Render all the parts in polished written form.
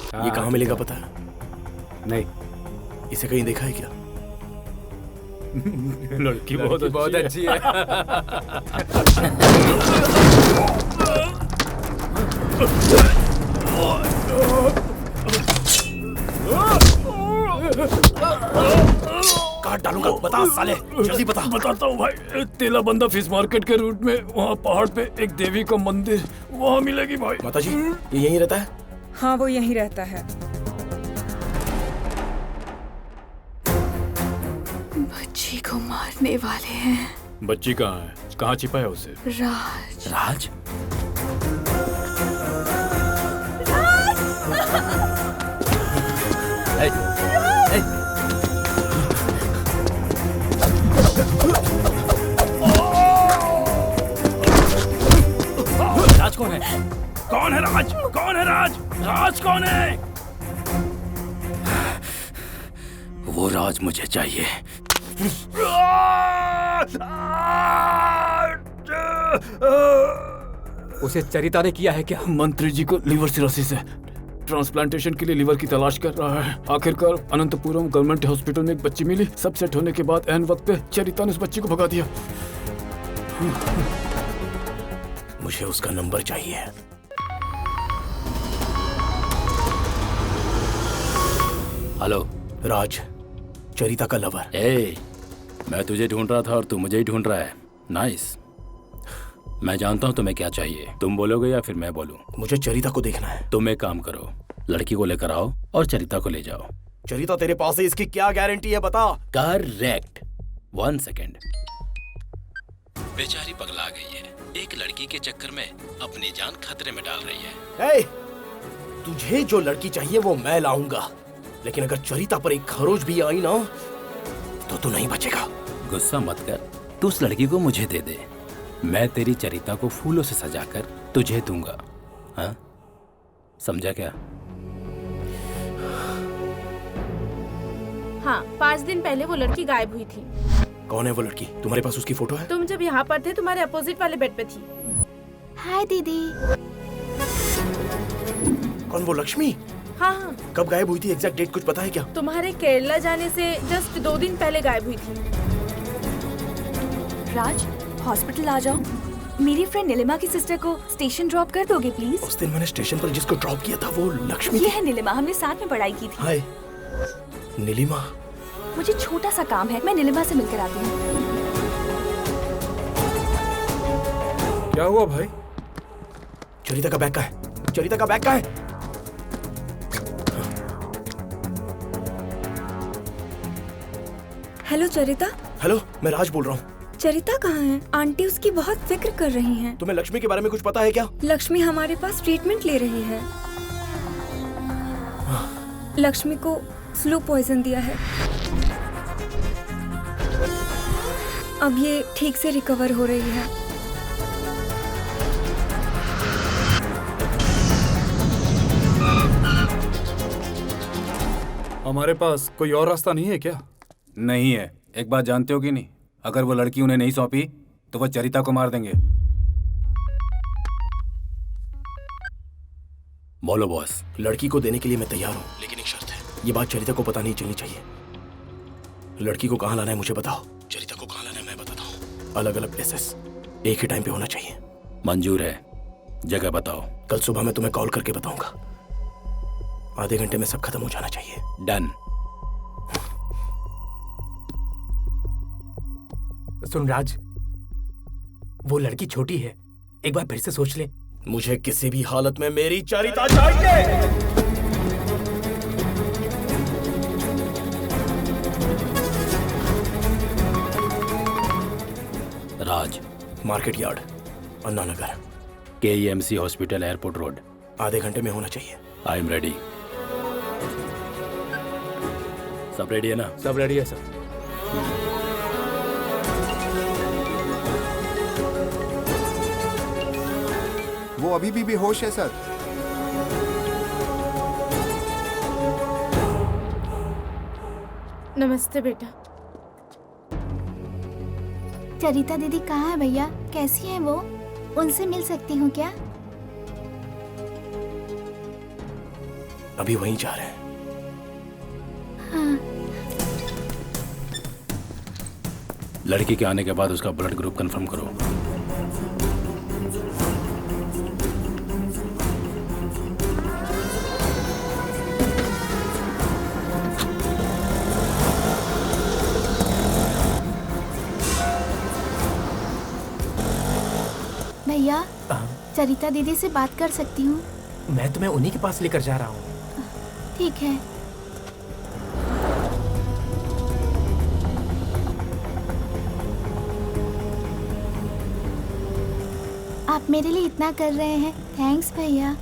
ये कहाँ मिलेगा पता है? नहीं। इसे कहीं देखा है क्या? लड़की बहुत अच्छी है। काट डालूंगा। बता साले, जल्दी बता। बताता हूँ भाई, तेला बंदा फिश मार्केट के रूट में, वहाँ पहाड़ पे एक देवी का मंदिर, वहाँ मिलेगी भाई। माता जी, ये यहीं रहता है? हाँ, वो यहीं रहता है। बच्ची को मारने वाले हैं। बच्ची कहाँ है? कहाँ छिपा है उसे? राज। राज? राज कौन है? कौन है राज? कौन है राज? राज कौन है? वो राज मुझे चाहिए। उसे चरिता ने किया है क्या? मंत्री जी को लीवर सिरोसिस है, ट्रांसप्लांटेशन के लिए लीवर की तलाश कर रहा है। आखिरकार अनंतपुरम गवर्नमेंट हॉस्पिटल में एक बच्ची मिली। सब सेट होने के बाद एन वक्त पे चरिता ने उस बच्ची को भगा दिया। मुझे उसका नंबर चाहिए। हेलो राज, चरिता का लवर। मैं तुझे ढूंढ रहा था और तू मुझे ही ढूंढ रहा है। नाइस। मैं जानता हूँ तुम्हें क्या चाहिए। तुम बोलोगे या फिर मैं बोलूं? मुझे चरिता को देखना है। तुम एक काम करो, लड़की को लेकर आओ और चरिता को ले जाओ। चरिता तेरे पास है, इसकी क्या गारंटी है बता? करेक्ट। 1 सेकेंड। बेचारी पगला गई है, एक लड़की के चक्कर में अपनी जान खतरे में डाल रही है। हे, तुझे जो लड़की चाहिए वो मैं लाऊंगा, लेकिन अगर चरिता पर एक खरोच भी आई ना तो तू नहीं बचेगा। गुस्सा मत कर, तू उस लड़की को मुझे दे दे। मैं तेरी चरिता को फूलों से सजाकर तुझे दूंगा। हाँ, समझा क्या? हाँ, 5 दिन पहले वो लड़की गायब हुई थी। कौन है वो लड़की? तुम्हारे पास उसकी फोटो है? तुम जब यहाँ पर थे, तुम्हारे अपोजिट वाले बेड पे थी। हाय दीदी। कौन, वो लक्ष्मी? हाँ हाँ। कब गायब हुई थी? एग्जैक्ट डेट कुछ पता है क्या? तुम्हारे केरला जाने से जस्ट 2 दिन पहले गायब हुई थी। राज, हॉस्पिटल आ जाओ। मेरी फ्रेंड नीलिमा की सिस्टर को स्टेशन ड्रॉप कर दोगे प्लीज? उस दिन मैंने स्टेशन पर जिसको ड्रॉप किया था वो लक्ष्मी ये थी? है नीलिमा, हमने साथ में पढ़ाई की थी। हाय नीलिमा। मुझे छोटा सा काम है, मैं नीलिमा से मिलकर आती हूँ। क्या हुआ भाई? चरिता का बैग कहाँ है? चरिता का बैग कहाँ है? हेलो चरिता। हेलो, मैं राज बोल रहा हूँ। चरिता कहाँ है? आंटी उसकी बहुत फिक्र कर रही हैं। तुम्हें लक्ष्मी के बारे में कुछ पता है क्या? लक्ष्मी हमारे पास ट्रीटमेंट ले रही है। लक्ष्मी को फ्लू पॉइजन दिया है। अब ये ठीक से रिकवर हो रही है। हमारे पास कोई और रास्ता नहीं है क्या? नहीं है। एक बात जानते हो कि नहीं, अगर वो लड़की उन्हें नहीं सौंपी तो वो चरिता को मार देंगे। बोलो बॉस। लड़की को देने के लिए मैं तैयार हूँ, लेकिन एक शर्त है। ये बात चरिता को पता नहीं चलनी चाहिए। लड़की को कहाँ लाना है मुझे बताओ। चरिता को कहाँ लाना है मैं बताता हूँ। अलग अलग प्लेसेस, एक ही टाइम पे होना चाहिए। मंजूर है, जगह बताओ। कल सुबह मैं तुम्हें कॉल करके बताऊंगा। आधे घंटे में सब खत्म हो जाना चाहिए। डन। सुन राज, वो लड़की छोटी है, एक बार फिर से सोच ले। मुझे किसी भी हालत में मेरी चरिता चाहिए। राज, मार्केट यार्ड, अन्ना नगर, KEMC हॉस्पिटल, एयरपोर्ट रोड। आधे घंटे में होना चाहिए। I am ready. सब रेडी है ना? सब रेडी है सर। वो अभी भी बेहोश है सर। नमस्ते बेटा। चरिता दीदी कहाँ है भैया? कैसी है वो? उनसे मिल सकती हूँ क्या? अभी वहीं जा रहे हैं। लड़की के आने के बाद उसका ब्लड ग्रुप कंफर्म करो। भैया, सरिता दीदी से बात कर सकती हूँ? मैं तुम्हें उन्हीं के पास लेकर जा रहा हूँ। ठीक है। आप मेरे लिए इतना कर रहे हैं, थैंक्स भैया।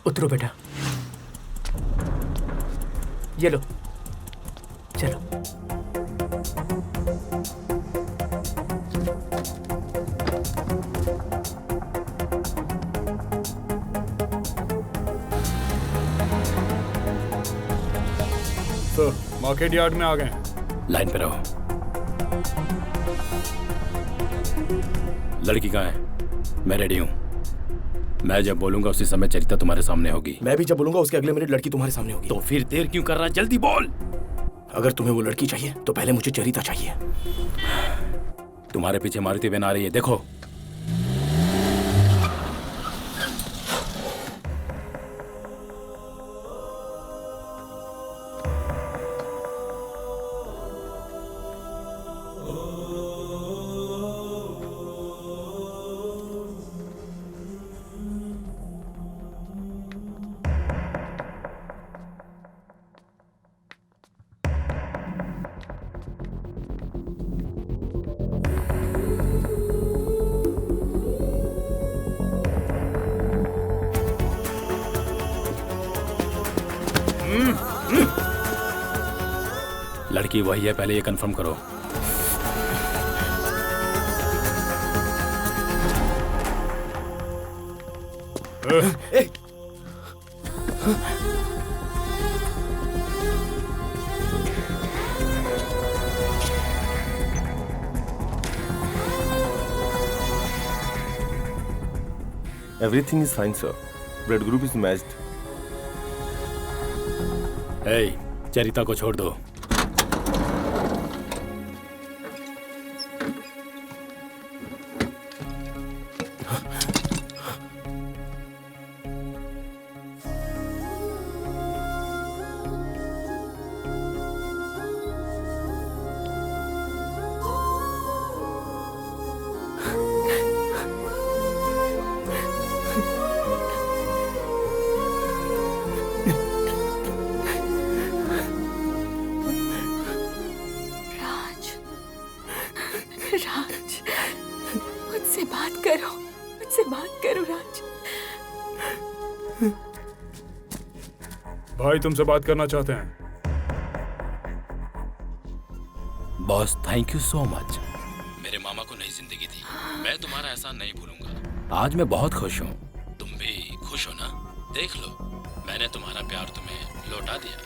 उतरो बेटा, ये लो, चलो। सर, मार्केट यार्ड में आ गए हैं। लाइन पे रहो। लड़की कहाँ है? मैं रेडी हूँ। मैं जब बोलूंगा उसी समय चरिता तुम्हारे सामने होगी। मैं भी जब बोलूंगा उसके अगले मिनट लड़की तुम्हारे सामने होगी। तो फिर देर क्यों कर रहा है? जल्दी बोल। अगर तुम्हें वो लड़की चाहिए तो पहले मुझे चरिता चाहिए। तुम्हारे पीछे मारुति वैन आ रही है, देखो। लड़की वही है, पहले ये कंफर्म करो। Everything is fine, sir. Blood group is matched. Hey, चरिता को छोड़ दो। राज, मुझसे बात करो, मुझसे बात करो राज। भाई तुमसे बात करना चाहते हैं। Boss, thank you so much. मेरे मामा को नई जिंदगी दी, मैं तुम्हारा एहसान नहीं भूलूंगा। आज मैं बहुत खुश हूँ। तुम भी खुश हो ना? देख लो, मैंने तुम्हारा प्यार तुम्हें लौटा दिया।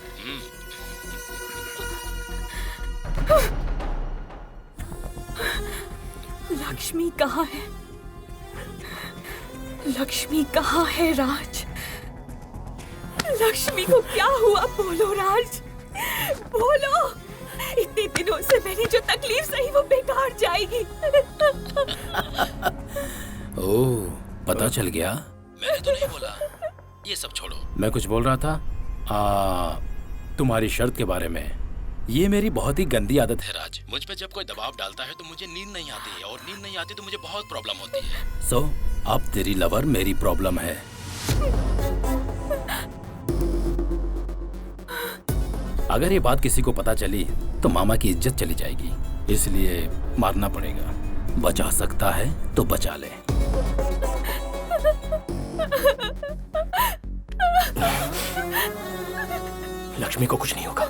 लक्ष्मी कहाँ है? लक्ष्मी कहाँ है राज? लक्ष्मी को क्या हुआ? बोलो राज, बोलो। इतने दिनों से मैंने जो तकलीफ सही वो बेकार जाएगी। ओह, पता चल गया? मैंने तो नहीं बोला। ये सब छोड़ो, मैं कुछ बोल रहा था तुम्हारी शर्त के बारे में। ये मेरी बहुत ही गंदी आदत है राज। मुझ पे जब कोई दबाव डालता है तो मुझे नींद नहीं आती है, और नींद नहीं आती तो मुझे बहुत प्रॉब्लम होती है। सो अब तेरी लवर मेरी प्रॉब्लम है। अगर ये बात किसी को पता चली तो मामा की इज्जत चली जाएगी, इसलिए मारना पड़ेगा। बचा सकता है तो बचा ले। लक्ष्मी को कुछ नहीं होगा।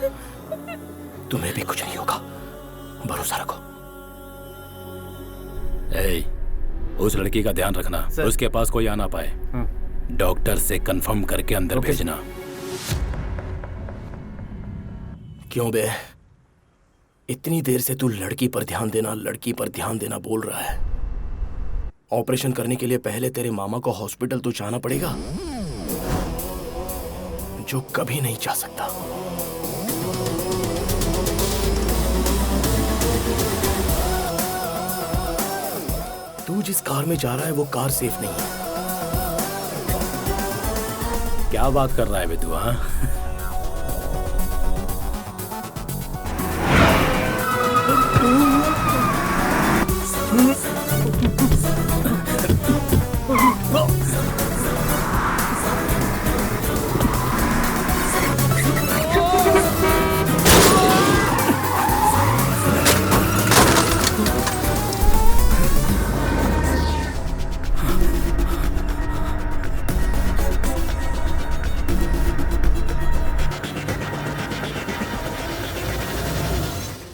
तुम्हें भी कुछ नहीं होगा, भरोसा रखो। ए, उस लड़की का ध्यान रखना, उसके पास कोई आ ना पाए। डॉक्टर से कंफर्म करके अंदर भेजना। क्यों बे? इतनी देर से तू लड़की पर ध्यान देना बोल रहा है। ऑपरेशन करने के लिए पहले तेरे मामा को हॉस्पिटल तो जाना पड़ेगा, जो कभी नहीं जा सकता। तू जिस कार में जा रहा है वो कार सेफ नहीं है। क्या बात कर रहा है बेटू? हाँ,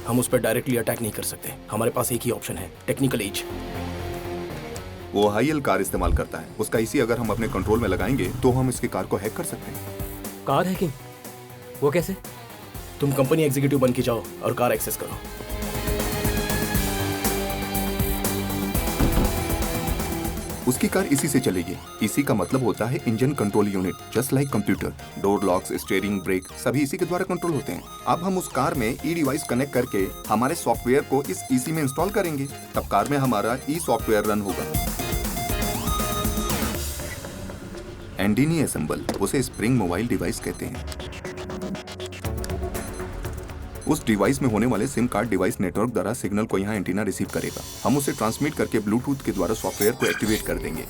हम उस पर डायरेक्टली अटैक नहीं कर सकते। हमारे पास एक ही ऑप्शन है, टेक्निकल एज। वो हाईएल कार इस्तेमाल करता है। उसका इसी अगर हम अपने कंट्रोल में लगाएंगे तो हम इसकी कार को हैक कर सकते हैं। Car hacking? वो कैसे? तुम कंपनी एग्जीक्यूटिव बन के जाओ और कार एक्सेस करो। उसकी कार इसी से चलेगी। इसी का मतलब होता है engine control unit, just like computer. Door locks, steering, brake सभी इसी के द्वारा कंट्रोल होते हैं। अब हम उस कार में ई डिवाइस कनेक्ट करके हमारे सॉफ्टवेयर को इस ईसी में इंस्टॉल करेंगे। तब कार में हमारा ई सॉफ्टवेयर रन होगा। एंडीनी असेंबल, उसे स्प्रिंग मोबाइल डिवाइस कहते हैं। उस डिवाइस में होने वाले सिम कार्ड डिवाइस नेटवर्क द्वारा सिग्नल को यहाँ एंटीना रिसीव करेगा। हम उसे ट्रांसमिट करके ब्लूटूथ के द्वारा सॉफ्टवेयर को एक्टिवेट कर देंगे।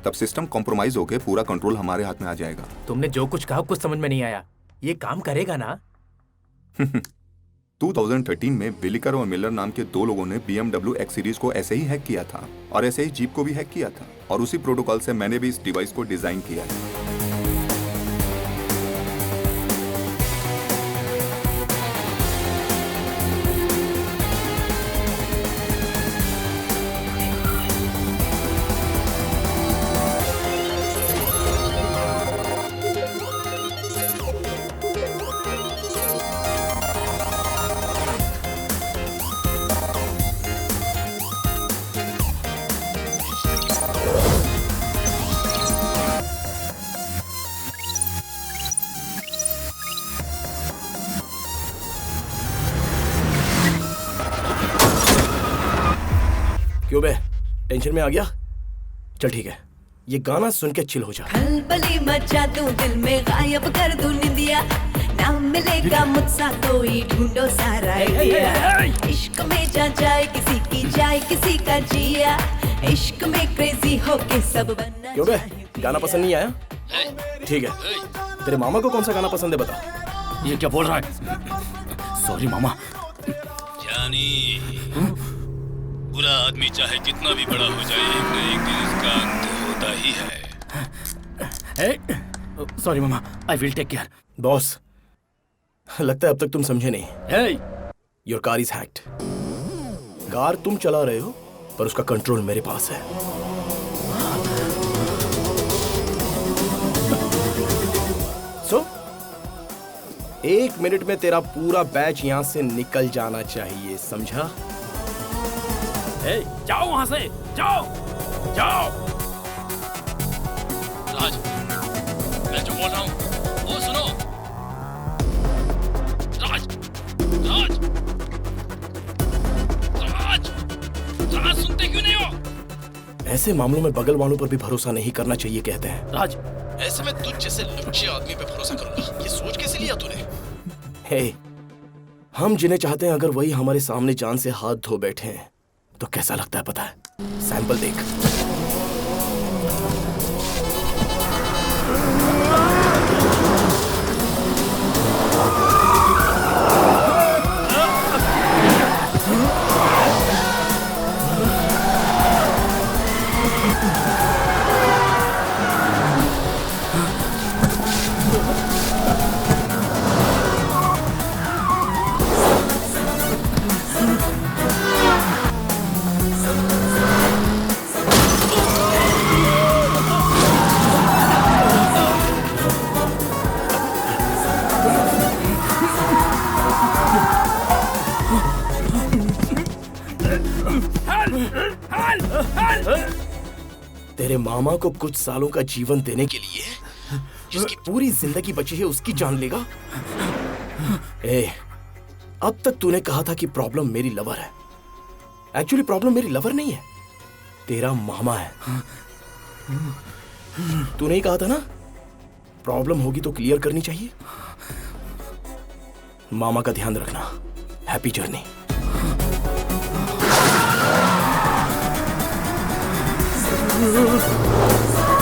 तब सिस्टम कॉम्प्रोमाइज होकर पूरा कंट्रोल हमारे हाथ में आ जाएगा। तुमने जो कुछ कहा कुछ समझ में नहीं आया। ये काम करेगा ना? 2013 में विलिकर और मिलर नाम के दो लोगों ने BMW X सीरीज को ऐसे ही हैक किया था और ऐसे ही जीप को भी हैक किया था। और उसी प्रोटोकॉल से मैंने भी इस डिवाइस को डिजाइन किया है। क्यों बे, टेंशन में आ गया? चल ठीक है, ये गाना सुन के चिल हो जा। खलबली मचा दूं दिल में, गायब कर दूं निंदिया, ना मिलेगा मुझसा कोई, ढूंढो सारा इंडिया। इश्क में जाए किसी की जाए किसी का जिया, इश्क में क्रेजी होके सब बनना। क्यों बे, गाना पसंद नहीं आया? ठीक है, तेरे मामा को कौन सा गाना पसंद है बता। ये क्या बोल रहा है? सॉरी मामा। जानी, बुरा आदमी चाहे कितना भी बड़ा हो जाए, एक न एक दिन इसका अंत होता ही है। सॉरी मामा, I will take care. Boss, लगता है अब तक तुम समझे नहीं। Hey! Your car is hacked. Car तुम चला रहे हो पर उसका कंट्रोल मेरे पास है। सो 1 मिनट में तेरा पूरा बैच यहां से निकल जाना चाहिए, समझा? जाओ वहां से, जाओ जाओ। राज, मैं जो बोल रहा हूँ वो सुनो। राज, राज, राज, राज, सुनते क्यों नहीं हो? ऐसे मामलों में बगल वालों पर भी भरोसा नहीं करना चाहिए कहते हैं। राज, ऐसे में तुझ जैसे लुच्चे आदमी पे भरोसा करूंगा, ये सोच कैसे लिया तूने? हे, हम जिन्हें चाहते हैं अगर वही हमारे सामने जान से हाथ धो बैठे हैं तो कैसा लगता है पता है? सैंपल देख। तेरे मामा को कुछ सालों का जीवन देने के लिए जिसकी पूरी जिंदगी बची है उसकी जान लेगा? अब तक तूने कहा था कि प्रॉब्लम मेरी लवर है। एक्चुअली प्रॉब्लम मेरी लवर नहीं है, तेरा मामा है। तूने ही कहा था ना, प्रॉब्लम होगी तो क्लियर करनी चाहिए। मामा का ध्यान रखना। Happy journey. Oh